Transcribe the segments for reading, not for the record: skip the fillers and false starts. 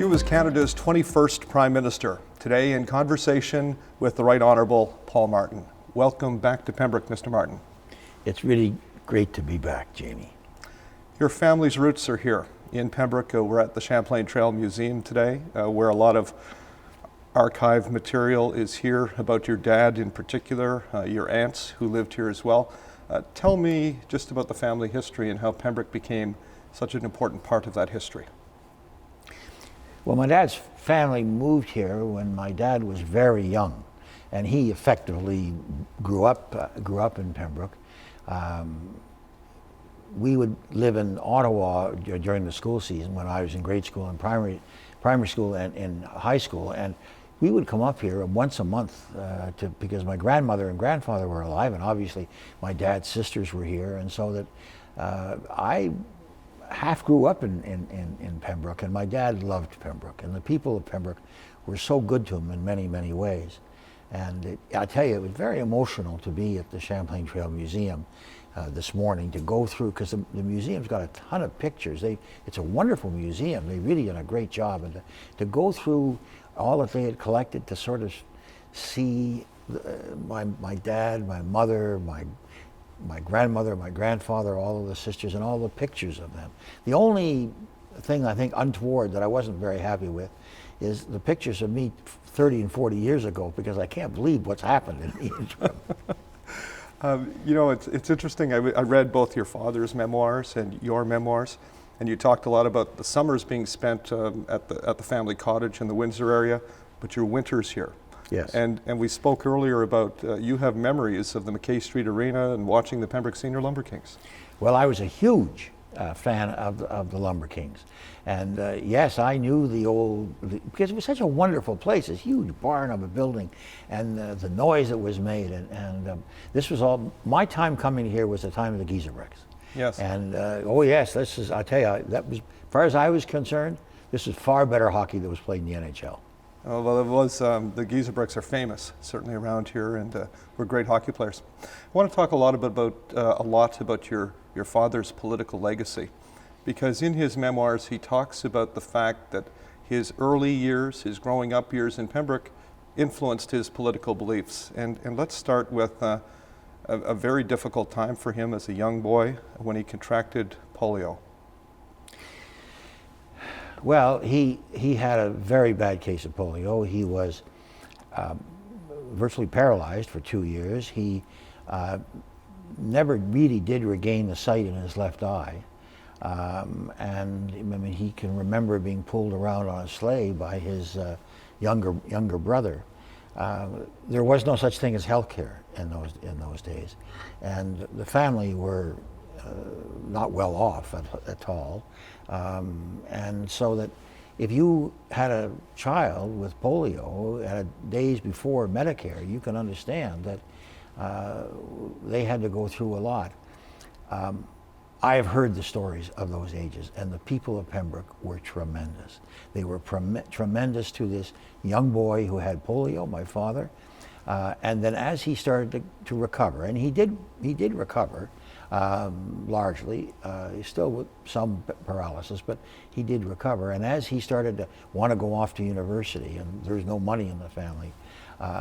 He was Canada's 21st Prime Minister. Today in conversation with the Right Honourable Paul Martin. Welcome back to Pembroke, Mr. Martin. It's really great to be back, Jamie. Your family's roots are here in Pembroke. We're at the Champlain Trail Museum today, where a lot of archive material is here about your dad in particular, your aunts who lived here as well. Tell me just about the family history and how Pembroke became such an important part of that history. Well, my dad's family moved here when my dad was very young, and he effectively grew up in Pembroke. We would live in Ottawa during the school season when I was in grade school and primary school and in high school, and we would come up here once a month because my grandmother and grandfather were alive, and obviously my dad's sisters were here, and so that I half grew up in Pembroke, and my dad loved Pembroke, and the people of Pembroke were so good to him in many, many ways. And I tell you, it was very emotional to be at the Champlain Trail Museum this morning, to go through, because the museum's got a ton of pictures. It's a wonderful museum. They really did a great job, and to go through all that they had collected, to sort of see my dad, my mother, my grandmother, my grandfather, all of the sisters, and all the pictures of them. The only thing I think untoward that I wasn't very happy with is the pictures of me 30 and 40 years ago, because I can't believe what's happened in the interim. You know, it's interesting. I read both your father's memoirs and your memoirs, and you talked a lot about the summers being spent at the family cottage in the Windsor area, but your winters here. Yes. And we spoke earlier about you have memories of the McKay Street Arena and watching the Pembroke Senior Lumber Kings. Well, I was a huge fan of the Lumber Kings. And yes, I knew because it was such a wonderful place, this huge barn of a building, and the noise that was made. And this was all, my time coming here was the time of the Geezer bricks. Yes. And oh yes, I tell you, that was, as far as I was concerned, this was far better hockey that was played in the NHL. Oh, well, it was, the Geezer bricks are famous, certainly around here, and we're great hockey players. I want to talk a lot about your father's political legacy, because in his memoirs he talks about the fact that his early years, his growing up years in Pembroke, influenced his political beliefs. And let's start with a very difficult time for him as a young boy when he contracted polio. Well, he had a very bad case of polio. He was virtually paralyzed for 2 years. He never really did regain the sight in his left eye. And I mean, he can remember being pulled around on a sleigh by his younger brother. There was no such thing as healthcare in those days, and the family were not well off at all. And so that if you had a child with polio at days before Medicare, you can understand that they had to go through a lot. I have heard the stories of those ages, and the people of Pembroke were tremendous. They were tremendous to this young boy who had polio, my father, and then as he started to recover, and he did recover, largely, still with some paralysis, but he did recover. And as he started to want to go off to university, and there's no money in the family,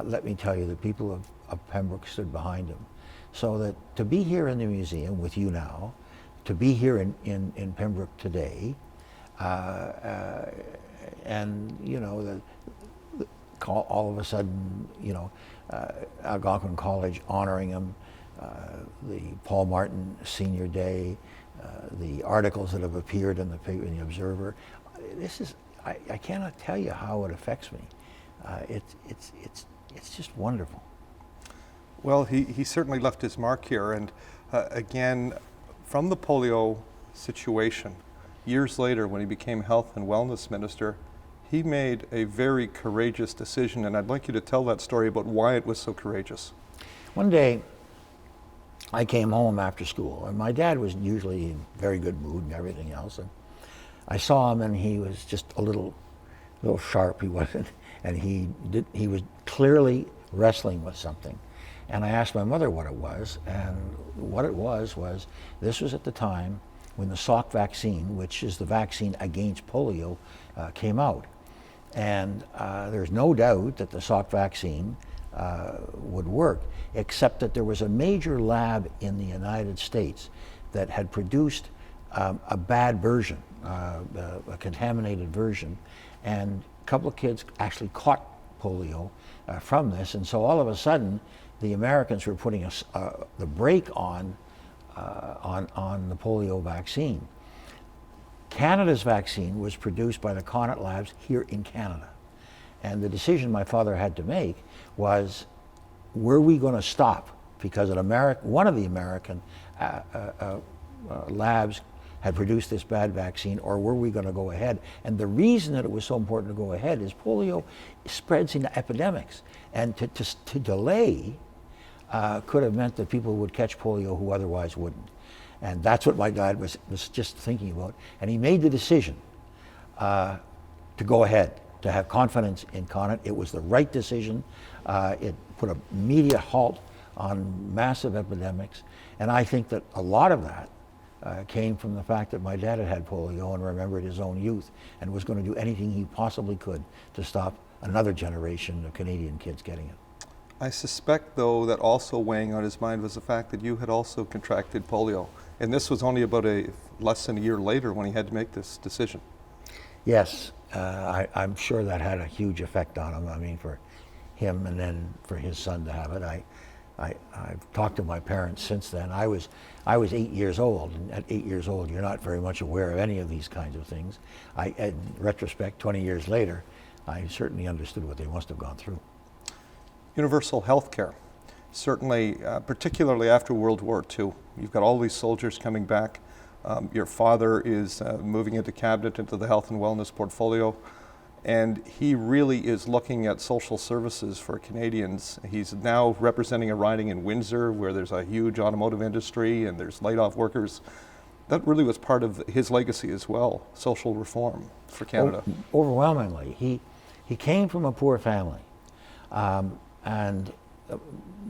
let me tell you, the people of Pembroke stood behind him. So that to be here in the museum with you now, to be here in Pembroke today, and you know, all of a sudden, you know, Algonquin College honoring him, the Paul Martin Senior Day, the articles that have appeared in the Observer. This is, I cannot tell you how it affects me. It's just wonderful. Well, he certainly left his mark here, and again, from the polio situation, years later when he became Health and Wellness Minister, he made a very courageous decision, and I'd like you to tell that story about why it was so courageous. One day, I came home after school, and my dad was usually in very good mood and everything else, and I saw him, and he was just a little sharp, he wasn't, and he was clearly wrestling with something. And I asked my mother what it was, and what it was this was at the time when the Salk vaccine, which is the vaccine against polio, came out. And there's no doubt that the Salk vaccine would work, except that there was a major lab in the United States that had produced a bad version, a contaminated version, and a couple of kids actually caught polio from this. And so all of a sudden, the Americans were putting the brake on the polio vaccine. Canada's vaccine was produced by the Connaught Labs here in Canada. And the decision my father had to make was, were we going to stop because one of the American labs had produced this bad vaccine, or were we going to go ahead? And the reason that it was so important to go ahead is polio spreads into epidemics. And to delay could have meant that people would catch polio who otherwise wouldn't. And that's what my dad was just thinking about. And he made the decision to go ahead, to have confidence in Connaught. It was the right decision. It put an immediate halt on massive epidemics. And I think that a lot of that came from the fact that my dad had polio and remembered his own youth and was going to do anything he possibly could to stop another generation of Canadian kids getting it. I suspect, though, that also weighing on his mind was the fact that you had also contracted polio. And this was only about less than a year later when he had to make this decision. Yes, I'm sure that had a huge effect on him. I mean, for him and then for his son to have it. I've talked to my parents since then. I was 8 years old, and at 8 years old, you're not very much aware of any of these kinds of things. In retrospect, 20 years later, I certainly understood what they must have gone through. Universal health care, certainly, particularly after World War II. You've got all these soldiers coming back. Your father is moving into cabinet, into the health and wellness portfolio, and he really is looking at social services for Canadians. He's now representing a riding in Windsor where there's a huge automotive industry and there's laid-off workers. That really was part of his legacy as well, social reform for Canada. Overwhelmingly. He came from a poor family. And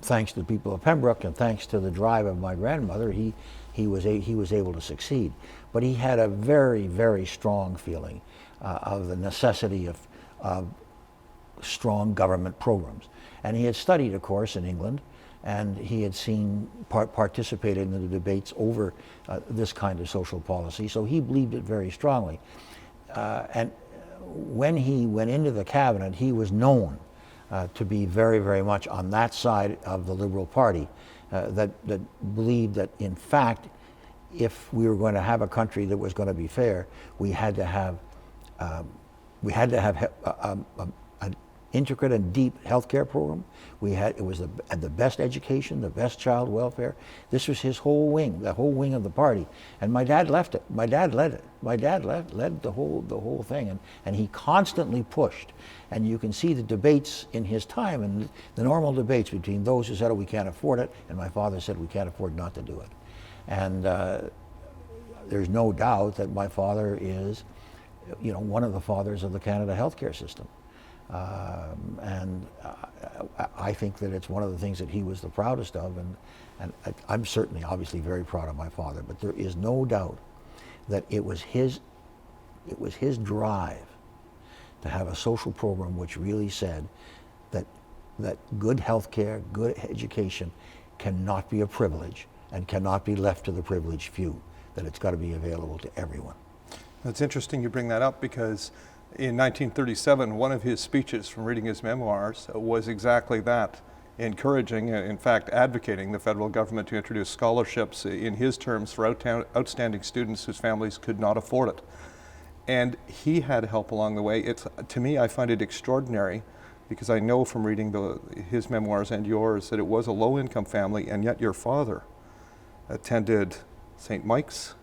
thanks to the people of Pembroke and thanks to the drive of my grandmother, he was able to succeed. But he had a very, very strong feeling of the necessity of strong government programs. And he had studied, of course, in England, and he had participated in the debates over this kind of social policy, so he believed it very strongly. And when he went into the cabinet, he was known to be very, very much on that side of the Liberal Party that believed that, in fact, if we were going to have a country that was going to be fair, we had to have an intricate and deep healthcare program. It was the best education, the best child welfare. This was his whole wing, the whole wing of the party. And my dad left it. My dad led it. My dad led the whole thing, and he constantly pushed. And you can see the debates in his time, and the normal debates between those who said, "Oh, we can't afford it," and my father said, "We can't afford not to do it." And there's no doubt that my father is, one of the fathers of the Canada healthcare system. And I think that it's one of the things that he was the proudest of, and I'm certainly obviously very proud of my father, but there is no doubt that it was his drive to have a social program which really said that good health care, good education cannot be a privilege and cannot be left to the privileged few, that it's got to be available to everyone. It's interesting you bring that up because in 1937, one of his speeches from reading his memoirs was exactly that, encouraging, in fact, advocating the federal government to introduce scholarships, in his terms, for outstanding students whose families could not afford it. And he had help along the way. To me, I find it extraordinary because I know from reading his memoirs and yours that it was a low-income family, and yet your father attended St. Mike's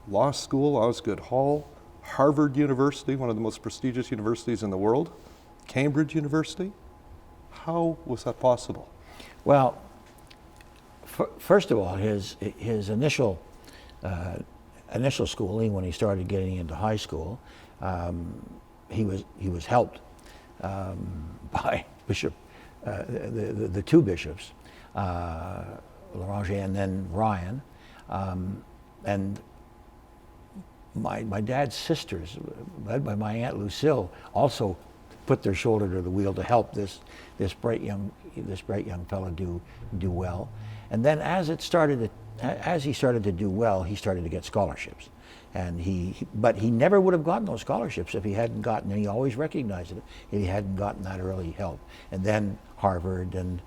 Law School, Osgoode Hall, Harvard University, one of the most prestigious universities in the world, Cambridge University. How was that possible? Well, first of all, his initial schooling, when he started getting into high school, he was helped by Bishop, the two bishops, Laurier and then Ryan, and my dad's sisters, led by my Aunt Lucille, also put their shoulder to the wheel to help this bright young fellow do well. And then as he started to do well, he started to get scholarships. And but he never would have gotten those scholarships if he hadn't gotten, and he always recognized it, if he hadn't gotten that early help. And then Harvard and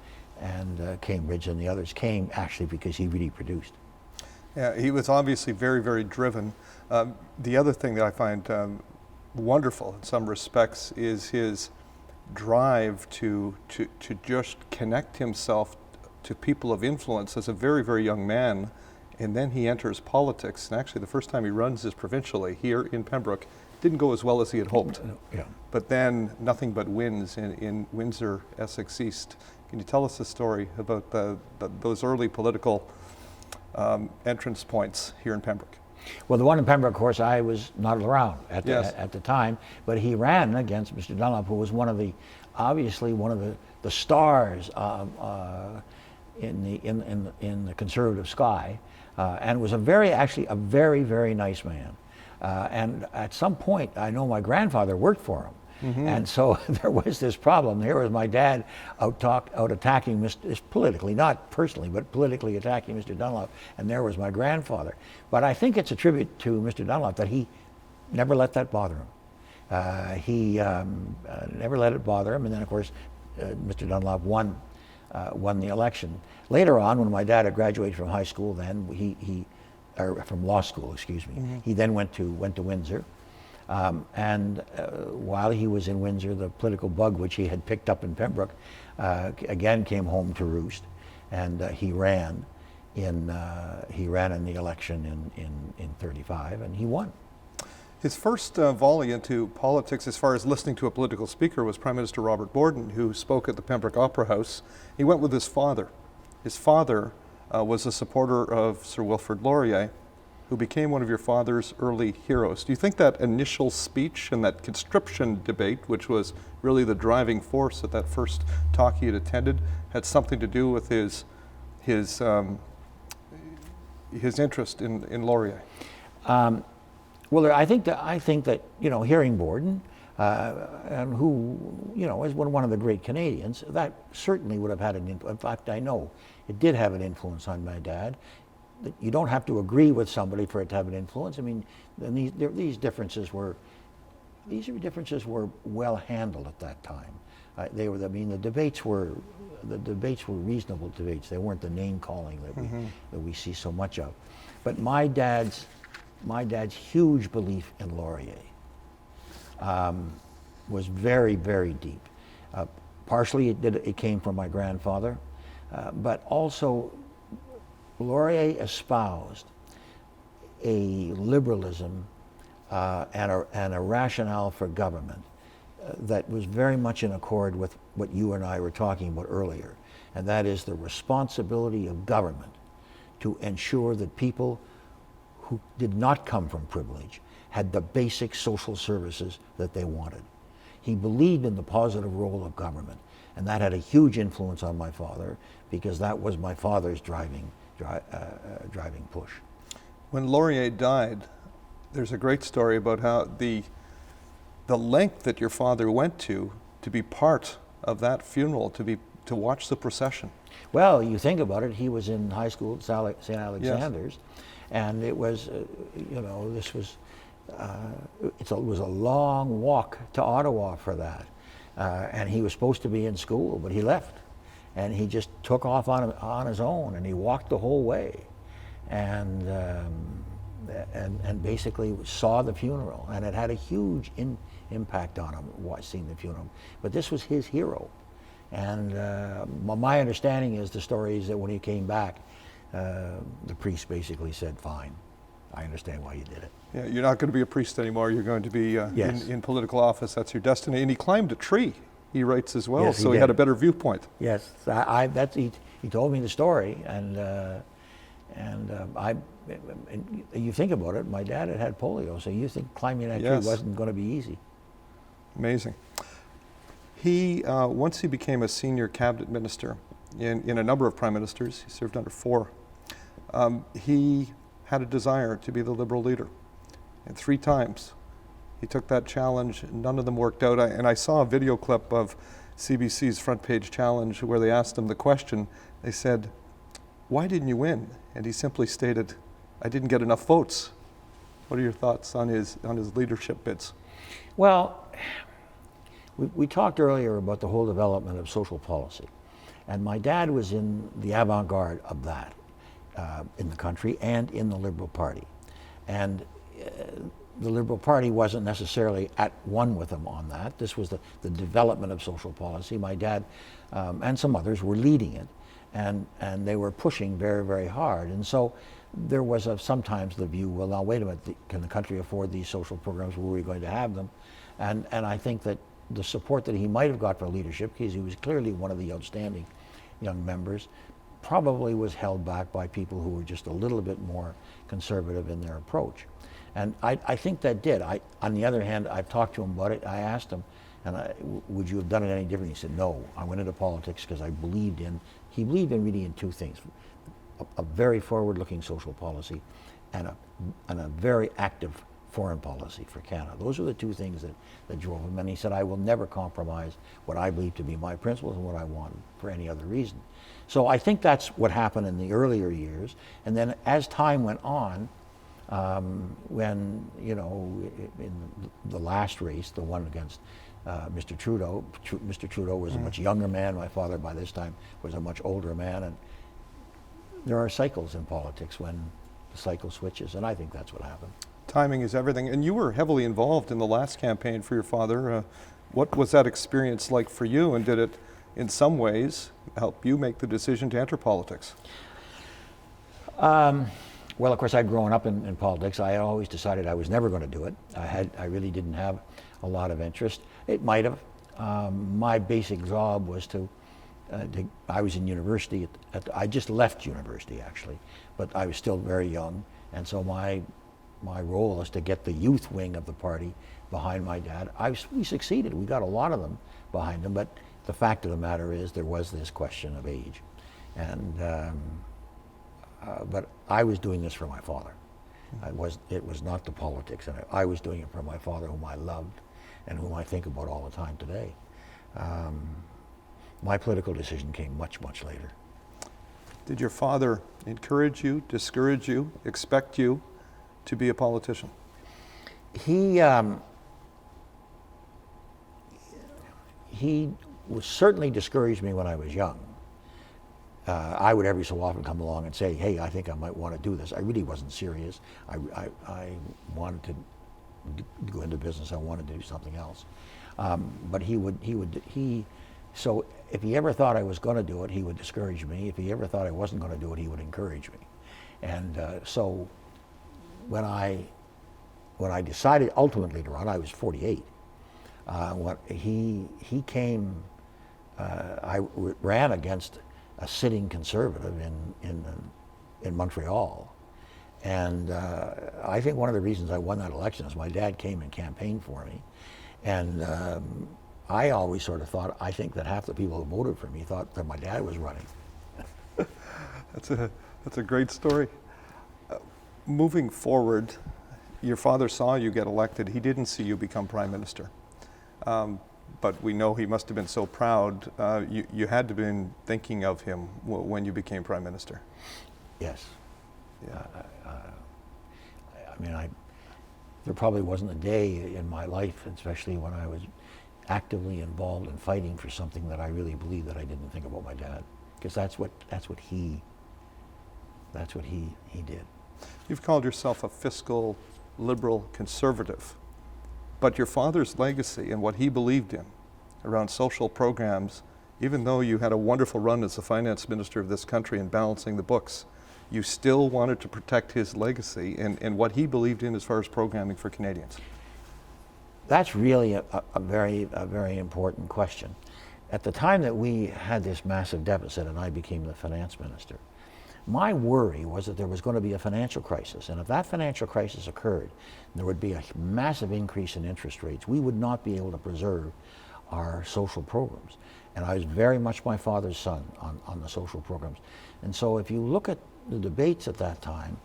Cambridge and the others came actually because he really produced. Yeah, he was obviously very, very driven. The other thing that I find wonderful in some respects is his drive to just connect himself to people of influence as a very, very young man. And then he enters politics, and actually the first time he runs is provincially here in Pembroke. Didn't go as well as he had hoped. Yeah. But then nothing but wins in Windsor, Essex East. Can you tell us the story about those early political entrance points here in Pembroke? Well, the one in Pembroke, of course, I was not around at Yes. the time, but he ran against Mr. Dunlop, who was obviously one of the stars in the conservative sky. And was actually a very, very nice man. And at some point, I know my grandfather worked for him. Mm-hmm. And so there was this problem. Here was my dad out attacking politically, not personally, but politically attacking Mr. Dunlop. And there was my grandfather. But I think it's a tribute to Mr. Dunlop that he never let that bother him. He never let it bother him. And then, of course, Mr. Dunlop won the election. Later on, when my dad had graduated from high school, or from law school, excuse me, mm-hmm. He then went to Windsor. And while he was in Windsor, the political bug which he had picked up in Pembroke again came home to roost, and he ran in the election in 35, and he won. His first volley into politics, as far as listening to a political speaker, was Prime Minister Robert Borden, who spoke at the Pembroke Opera House. He went with his father. His father was a supporter of Sir Wilfrid Laurier, who became one of your father's early heroes. Do you think that initial speech and that conscription debate, which was really the driving force at that first talk he had attended, had something to do with his interest in Laurier? Well, I think that hearing Borden, and who is one of the great Canadians, that certainly would have had an influence. In fact, I know it did have an influence on my dad. You don't have to agree with somebody for it to have an influence. I mean, these differences were well handled at that time. The debates were reasonable debates. They weren't the name calling that we see so much of. But my dad's huge belief in Laurier was very, very deep. Partially it came from my grandfather, but also Laurier espoused a liberalism and a rationale for government that was very much in accord with what you and I were talking about earlier, and that is the responsibility of government to ensure that people who did not come from privilege had the basic social services that they wanted. He believed in the positive role of government, and that had a huge influence on my father because that was my father's driving push. When Laurier died, there's a great story about how the length that your father went to be part of that funeral, to watch the procession. Well, you think about it, he was in high school at St. Alexander's, yes. And it was, this was, it was a long walk to Ottawa for that. And he was supposed to be in school, but he left. And he just took off on his own, and he walked the whole way, and basically saw the funeral, and it had a huge impact on him seeing the funeral. But this was his hero, and my understanding is the story is that when he came back, the priest basically said, "Fine, I understand why you did it." Yeah, you're not going to be a priest anymore. You're going to be yes. in political office. That's your destiny. And he climbed a tree, he writes as well, yes, so he had a better viewpoint. Yes, he told me the story, and you think about it, my dad had polio, so you think climbing that yes. tree wasn't going to be easy. Amazing. He, once he became a senior cabinet minister in a number of prime ministers, he served under 4, he had a desire to be the Liberal leader. And 3 times He took that challenge. None of them worked out. And I saw a video clip of CBC's Front Page Challenge where they asked him the question. They said, "Why didn't you win?" And he simply stated, "I didn't get enough votes." What are your thoughts on his leadership bids? Well, we talked earlier about the whole development of social policy. And my dad was in the avant-garde of that in the country and in the Liberal Party. And the Liberal Party wasn't necessarily at one with him on that. This was the development of social policy. My dad and some others were leading it, and they were pushing very, very hard. And so there was sometimes the view, well, now wait a minute, can the country afford these social programs? Were we going to have them? And I think that the support that he might have got for leadership, because he was clearly one of the outstanding young members, probably was held back by people who were just a little bit more conservative in their approach. And I think that did. On the other hand, I've talked to him about it. I asked him, would you have done it any different? He said, no, I went into politics because he believed in really in two things, a very forward-looking social policy and a very active foreign policy for Canada. Those are the two things that drove him. And he said, I will never compromise what I believe to be my principles and what I want for any other reason. So I think that's what happened in the earlier years. And then as time went on, when, in the last race, the one against Mr. Trudeau, Mr. Trudeau was a much younger man. My father, by this time, was a much older man. And there are cycles in politics when the cycle switches, and I think that's what happened. Timing is everything. And you were heavily involved in the last campaign for your father. What was that experience like for you, and did it, in some ways, help you make the decision to enter politics? Well, of course, I'd grown up in politics. I always decided I was never going to do it. I really didn't have a lot of interest. It might have. My basic job was I was in university. I just left university, actually, but I was still very young. And so my role was to get the youth wing of the party behind my dad. We succeeded. We got a lot of them behind him, but the fact of the matter is there was this question of age. And but I was doing this for my father. It was not the politics, and I was doing it for my father, whom I loved and whom I think about all the time today. My political decision came much, much later. Did your father encourage you, discourage you, expect you to be a politician? He certainly discouraged me when I was young. I would every so often come along and say, hey, I think I might want to do this. I really wasn't serious. I wanted to go into business. I wanted to do something else. But so if he ever thought I was going to do it, he would discourage me. If he ever thought I wasn't going to do it, he would encourage me. And so when I decided ultimately to run, I was 48. He came, I ran against a sitting conservative in Montreal. And I think one of the reasons I won that election is my dad came and campaigned for me. And I always sort of thought, I think that half the people who voted for me thought that my dad was running. That's a great story. Moving forward, your father saw you get elected. He didn't see you become prime minister. But we know he must have been so proud. You had to have been thinking of him when you became prime minister. Yes. Yeah. I mean, there probably wasn't a day in my life, especially when I was actively involved in fighting for something, that I really believed that I didn't think about my dad, because that's what he did. You've called yourself a fiscal liberal conservative, but your father's legacy and what he believed in around social programs, even though you had a wonderful run as the finance minister of this country and balancing the books, you still wanted to protect his legacy and what he believed in as far as programming for Canadians. That's really a very important question. At the time that we had this massive deficit and I became the finance minister, my worry was that there was going to be a financial crisis, and if that financial crisis occurred, there would be a massive increase in interest rates. We would not be able to preserve our social programs. And I was very much my father's son on the social programs. And so if you look at the debates at that time,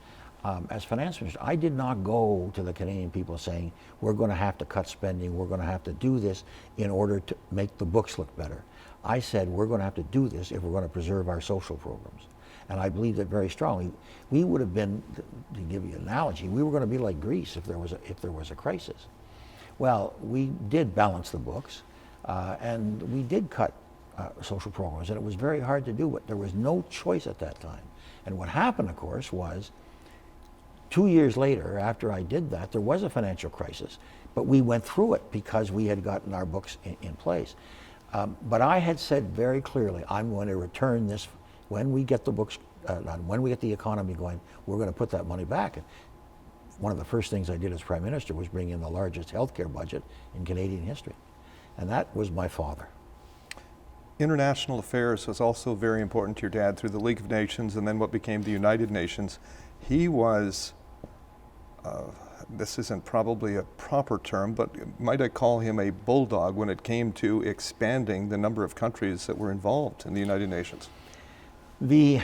as finance minister, I did not go to the Canadian people saying, we're going to have to cut spending, we're going to have to do this in order to make the books look better. I said, we're going to have to do this if we're going to preserve our social programs. And I believe that very strongly. We would have been, to give you an analogy, we were going to be like Greece if there was a crisis. Well, we did balance the books, and we did cut social programs, and it was very hard to do, but there was no choice at that time. And what happened, of course, was 2 years later, after I did that, there was a financial crisis, but we went through it because we had gotten our books in place. But I had said very clearly, I'm going to return this when we get the books done, when we get the economy going, we're going to put that money back. And one of the first things I did as Prime Minister was bring in the largest healthcare budget in Canadian history. And that was my father. International affairs was also very important to your dad through the League of Nations and then what became the United Nations. He was, this isn't probably a proper term, but might I call him a bulldog when it came to expanding the number of countries that were involved in the United Nations? When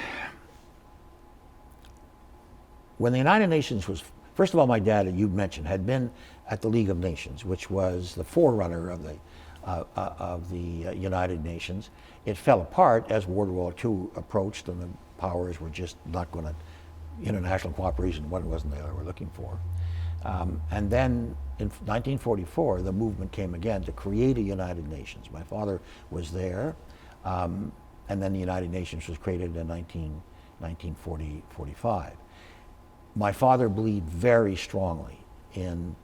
the United Nations was, first of all, my dad, you mentioned, had been at the League of Nations, which was the forerunner of the United Nations. It fell apart as World War II approached, and the powers were just not going to, international cooperation wasn't they were looking for. And then in 1944, the movement came again to create a United Nations. My father was there, and then the United Nations was created in 1945. My father believed very strongly in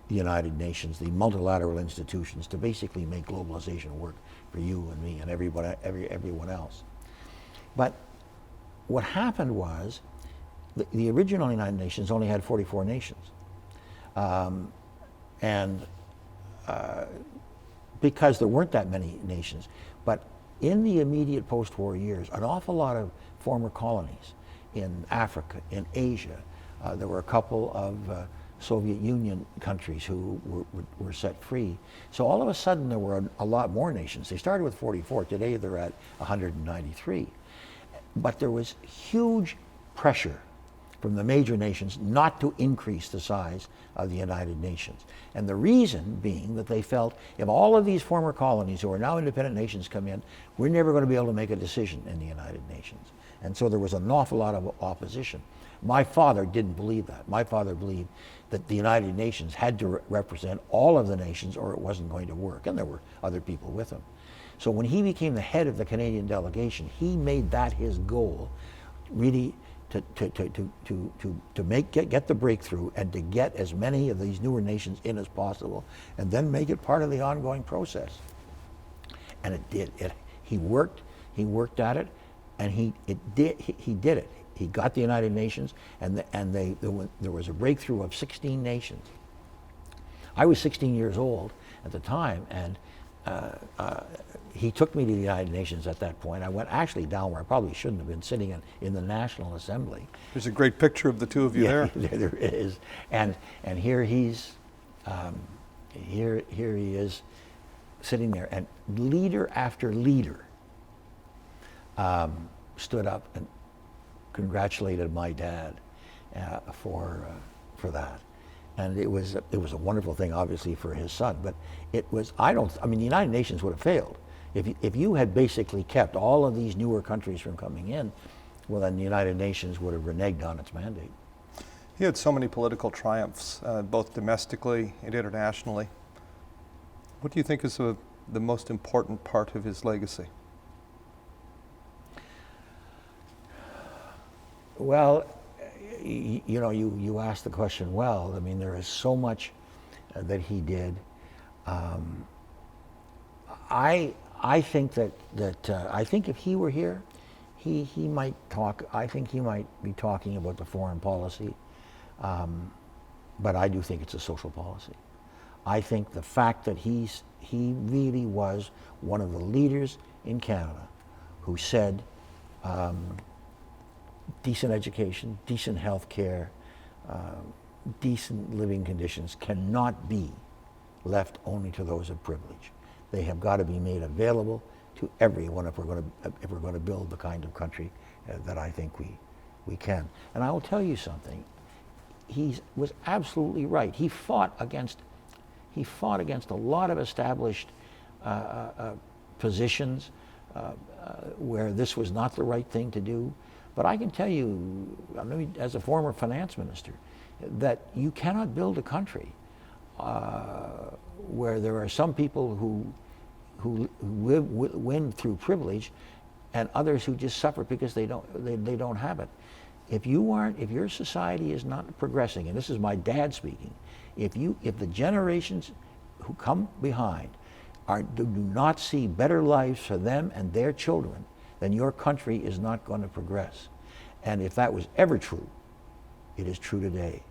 the United Nations, the multilateral institutions, to basically make globalization work for you and me and everyone else. But what happened was, the original United Nations only had 44 nations. Because there weren't that many nations. But in the immediate post-war years, an awful lot of former colonies in Africa, in Asia, there were a couple of Soviet Union countries who were set free. So all of a sudden there were a lot more nations. They started with 44, today they're at 193. But there was huge pressure from the major nations not to increase the size of the United Nations. And the reason being that they felt if all of these former colonies who are now independent nations come in, we're never going to be able to make a decision in the United Nations. And so there was an awful lot of opposition. My father didn't believe that. My father believed that the United Nations had to represent all of the nations or it wasn't going to work. And there were other people with him. So when he became the head of the Canadian delegation, he made that his goal, really to get the breakthrough and to get as many of these newer nations in as possible and then make it part of the ongoing process. And it did. He worked at it, and he did it. He got the United Nations, and there was a breakthrough of 16 nations. I was 16 years old at the time, and he took me to the United Nations at that point. I went actually down where I probably shouldn't have been, sitting in the National Assembly. There's a great picture of the two of you there. There is, and here he's here he is sitting there, and leader after leader stood up and congratulated my dad for that. And it was a wonderful thing, obviously, for his son. But it was, the United Nations would have failed. If you had basically kept all of these newer countries from coming in, well, then the United Nations would have reneged on its mandate. He had so many political triumphs, both domestically and internationally. What do you think is the most important part of his legacy? Well, you asked the question well. I mean, there is so much that he did. I think that I think if he were here, he might talk. I think he might be talking about the foreign policy, but I do think it's a social policy. I think the fact that he really was one of the leaders in Canada who said, decent education, decent health care, decent living conditions cannot be left only to those of privilege. They have got to be made available to everyone if we're going to build the kind of country that I think we can. And I will tell you something. He was absolutely right. He fought against a lot of established positions where this was not the right thing to do. But I can tell you, I mean, as a former finance minister, that you cannot build a country where there are some people who win through privilege, and others who just suffer because they don't have it. If your society is not progressing, and this is my dad speaking, if the generations who come behind do not see better lives for them and their children, then your country is not going to progress. And if that was ever true, it is true today.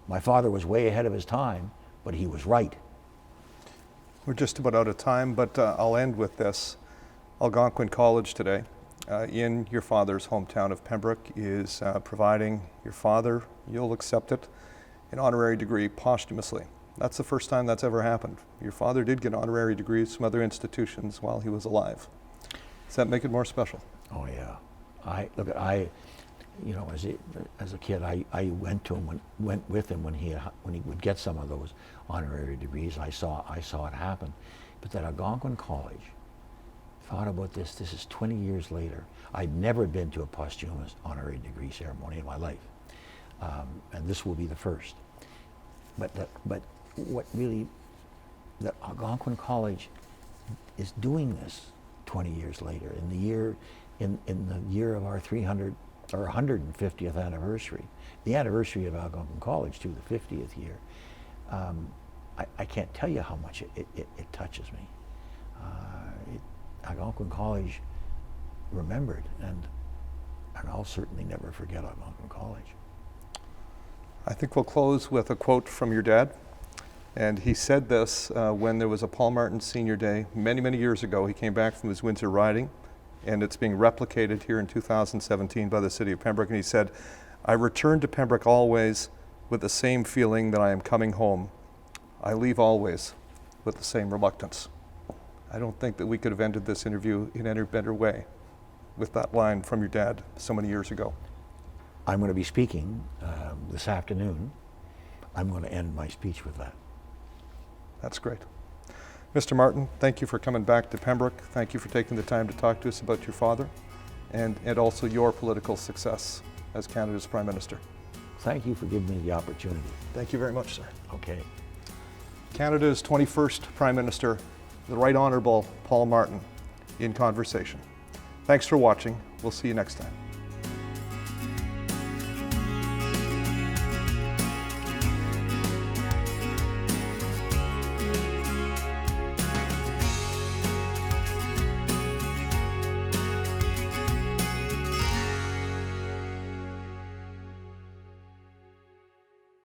My father was way ahead of his time, but he was right. We're just about out of time, but I'll end with this. Algonquin College today, in your father's hometown of Pembroke, is providing your father, you'll accept it, an honorary degree posthumously. That's the first time that's ever happened. Your father did get honorary degrees from other institutions while he was alive. Does that make it more special? Oh yeah. You know, as a kid, I went with him when he would get some of those honorary degrees. I saw it happen. But that Algonquin College thought about this. This is 20 years later. I'd never been to a posthumous honorary degree ceremony in my life, and this will be the first. But what really, that Algonquin College is doing this 20 years later in the year of our 300 or 150th anniversary, the anniversary of Algonquin College too, the 50th year. I can't tell you how much it touches me. Algonquin College remembered, and I'll certainly never forget Algonquin College. I think we'll close with a quote from your dad. And he said this when there was a Paul Martin Senior Day many, many years ago. He came back from his Windsor riding, and it's being replicated here in 2017 by the city of Pembroke. And he said, "I return to Pembroke always with the same feeling that I am coming home. I leave always with the same reluctance." I don't think that we could have ended this interview in any better way with that line from your dad so many years ago. I'm going to be speaking this afternoon. I'm going to end my speech with that. That's great. Mr. Martin, thank you for coming back to Pembroke. Thank you for taking the time to talk to us about your father and also your political success as Canada's Prime Minister. Thank you for giving me the opportunity. Thank you very much, sir. Okay. Canada's 21st Prime Minister, the Right Honourable Paul Martin, in conversation. Thanks for watching. We'll see you next time.